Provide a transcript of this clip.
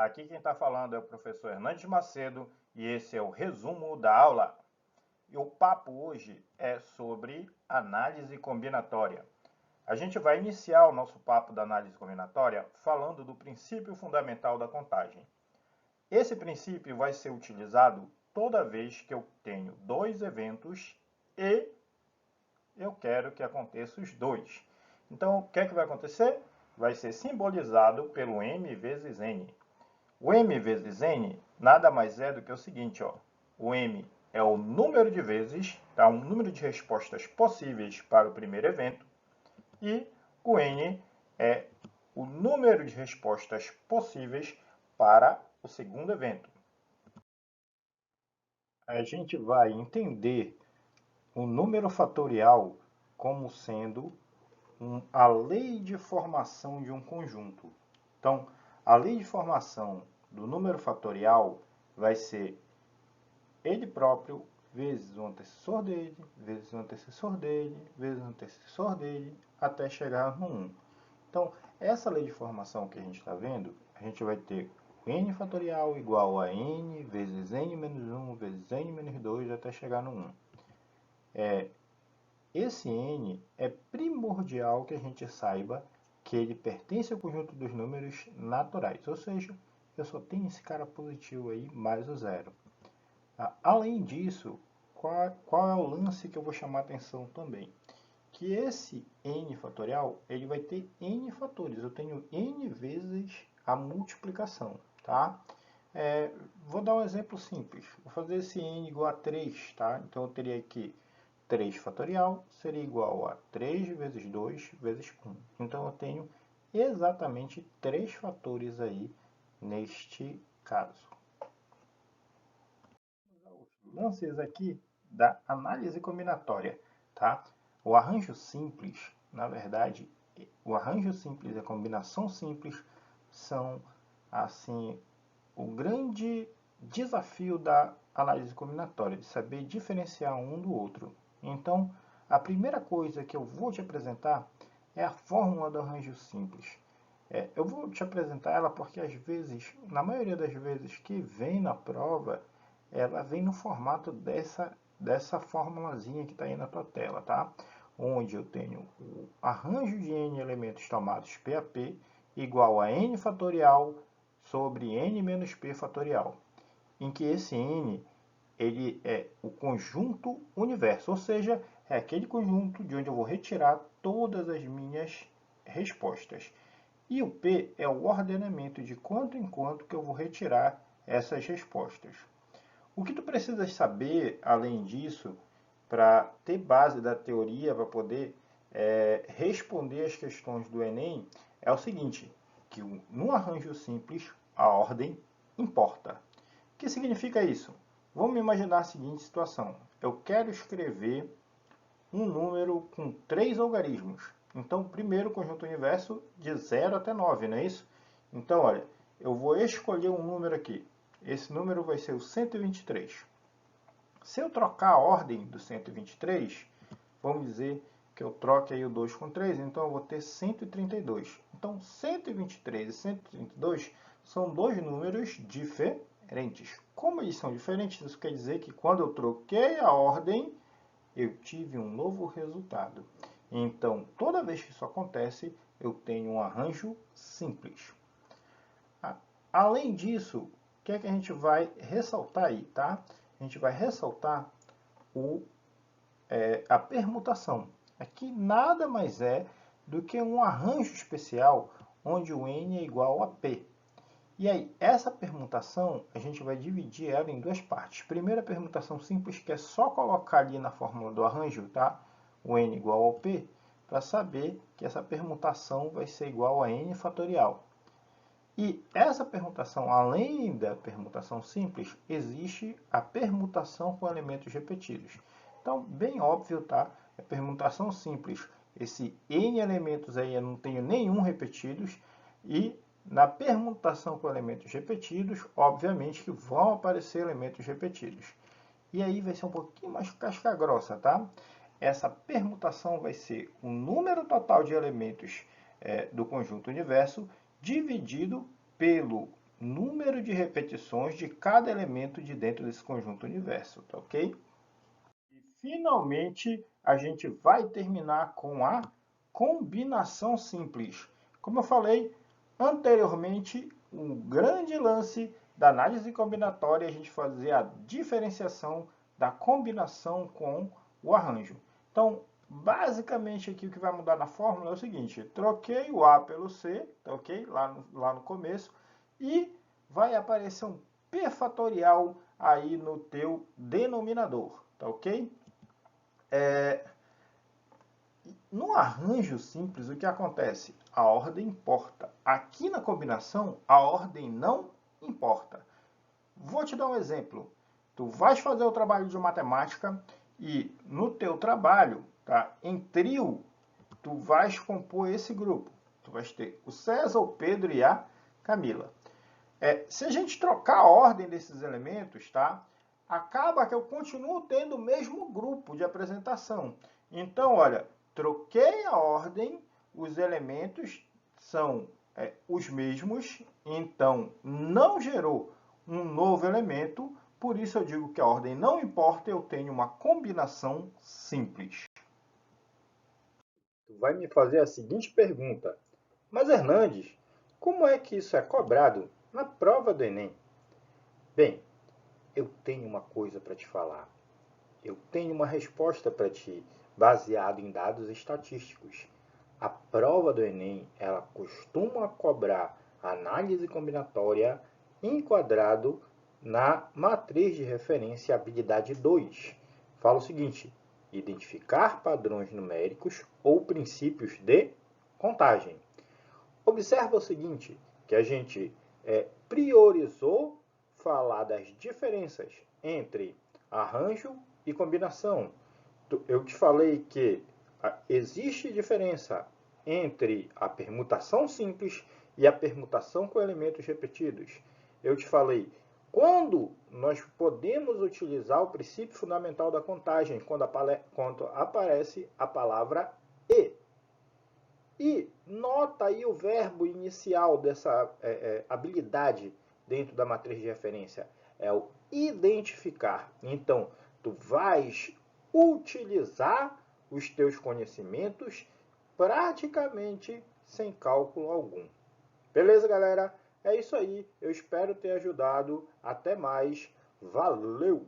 Aqui quem está falando é o professor Hernandes Macedo e esse é o resumo da aula. E o papo hoje é sobre análise combinatória. A gente vai iniciar o nosso papo da análise combinatória falando do princípio fundamental da contagem. Esse princípio vai ser utilizado toda vez que eu tenho dois eventos e eu quero que aconteça os dois. Então, o que é que vai acontecer? Vai ser simbolizado pelo m vezes n. O m vezes n nada mais é do que o seguinte, ó. O m é o número de vezes, tá? Um número de respostas possíveis para o primeiro evento, e o n é o número de respostas possíveis para o segundo evento. A gente vai entender o número fatorial como sendo a lei de formação de um conjunto. Então, a lei de formação do número fatorial vai ser ele próprio vezes o antecessor dele, vezes o antecessor dele, vezes o antecessor dele, até chegar no 1. Então, essa lei de formação que a gente está vendo, a gente vai ter n fatorial igual a n vezes n menos 1 vezes n menos 2 até chegar no 1. Esse n é primordial que a gente saiba que ele pertence ao conjunto dos números naturais, ou seja, eu só tenho esse cara positivo aí mais o zero. Além disso, qual é o lance que eu vou chamar a atenção também? Que esse n fatorial ele vai ter n fatores, eu tenho n vezes a multiplicação, tá? Vou dar um exemplo simples, vou fazer esse n igual a 3, tá? Então eu teria aqui 3 fatorial seria igual a 3 vezes 2 vezes 1. Então eu tenho exatamente 3 fatores aí neste caso. Os lances aqui da análise combinatória, tá? O arranjo simples, na verdade, o arranjo simples e a combinação simples são assim o grande desafio da análise combinatória, de saber diferenciar um do outro. Então, a primeira coisa que eu vou te apresentar é a fórmula do arranjo simples. Eu vou te apresentar ela porque, às vezes, na maioria das vezes que vem na prova, ela vem no formato dessa formulazinha que está aí na tua tela, tá? Onde eu tenho o arranjo de n elementos tomados PAP igual a n fatorial sobre n menos p fatorial, em que esse n ele é o conjunto universo, ou seja, é aquele conjunto de onde eu vou retirar todas as minhas respostas. E o P é o ordenamento de quanto em quanto que eu vou retirar essas respostas. O que tu precisas saber, além disso, para ter base da teoria, para poder responder as questões do Enem, é o seguinte, que no arranjo simples, a ordem importa. O que significa isso? Vamos imaginar a seguinte situação. Eu quero escrever um número com 3 algarismos. Então, primeiro conjunto universo de 0 até 9, não é isso? Então, olha, eu vou escolher um número aqui. Esse número vai ser o 123. Se eu trocar a ordem do 123, vamos dizer que eu troque aí o 2 com 3, então eu vou ter 132. Então, 123 e 132 são dois números diferentes. Como eles são diferentes, isso quer dizer que quando eu troquei a ordem, eu tive um novo resultado. Então, toda vez que isso acontece, eu tenho um arranjo simples. Além disso, o que é que a gente vai ressaltar aí, tá? A gente vai ressaltar a permutação. Aqui nada mais é do que um arranjo especial onde o n é igual a p. E aí, essa permutação, a gente vai dividir ela em duas partes. Primeira permutação simples, que é só colocar ali na fórmula do arranjo, tá? O n igual ao p, para saber que essa permutação vai ser igual a n fatorial. E essa permutação, além da permutação simples, existe a permutação com elementos repetidos. Então, bem óbvio, tá? A permutação simples, esse n elementos aí eu não tenho nenhum repetidos, e na permutação com elementos repetidos, obviamente que vão aparecer elementos repetidos. E aí vai ser um pouquinho mais casca grossa, tá? Essa permutação vai ser o número total de elementos do conjunto universo dividido pelo número de repetições de cada elemento de dentro desse conjunto universo, tá ok? E, finalmente, a gente vai terminar com a combinação simples. Como eu falei anteriormente, um grande lance da análise combinatória é a gente fazer a diferenciação da combinação com o arranjo. Então, basicamente aqui o que vai mudar na fórmula é o seguinte: troquei o A pelo C, tá ok? Lá no começo, e vai aparecer um P fatorial aí no teu denominador, tá ok? No arranjo simples, o que acontece? A ordem importa. Aqui na combinação, a ordem não importa. Vou te dar um exemplo. Tu vais fazer o trabalho de matemática e no teu trabalho, tá, em trio, tu vais compor esse grupo. Tu vais ter o César, o Pedro e a Camila. Se a gente trocar a ordem desses elementos, tá, acaba que eu continuo tendo o mesmo grupo de apresentação. Então, olha, troquei a ordem, os elementos são os mesmos, então não gerou um novo elemento, por isso eu digo que a ordem não importa, eu tenho uma combinação simples. Tu vai me fazer a seguinte pergunta: mas Hernandes, como é que isso é cobrado na prova do Enem? Bem, eu tenho uma coisa para te falar. Eu tenho uma resposta para ti, baseado em dados estatísticos. A prova do Enem, ela costuma cobrar análise combinatória enquadrado na matriz de referência habilidade 2. Fala o seguinte: identificar padrões numéricos ou princípios de contagem. Observa o seguinte, que a gente priorizou falar das diferenças entre arranjo e combinação. Eu te falei que existe diferença entre a permutação simples e a permutação com elementos repetidos. Eu te falei quando nós podemos utilizar o princípio fundamental da contagem, quando aparece a palavra e. E nota aí o verbo inicial dessa habilidade dentro da matriz de referência. É o identificar. Então, tu vais utilizar os teus conhecimentos praticamente sem cálculo algum. Beleza, galera? É isso aí. Eu espero ter ajudado. Até mais. Valeu!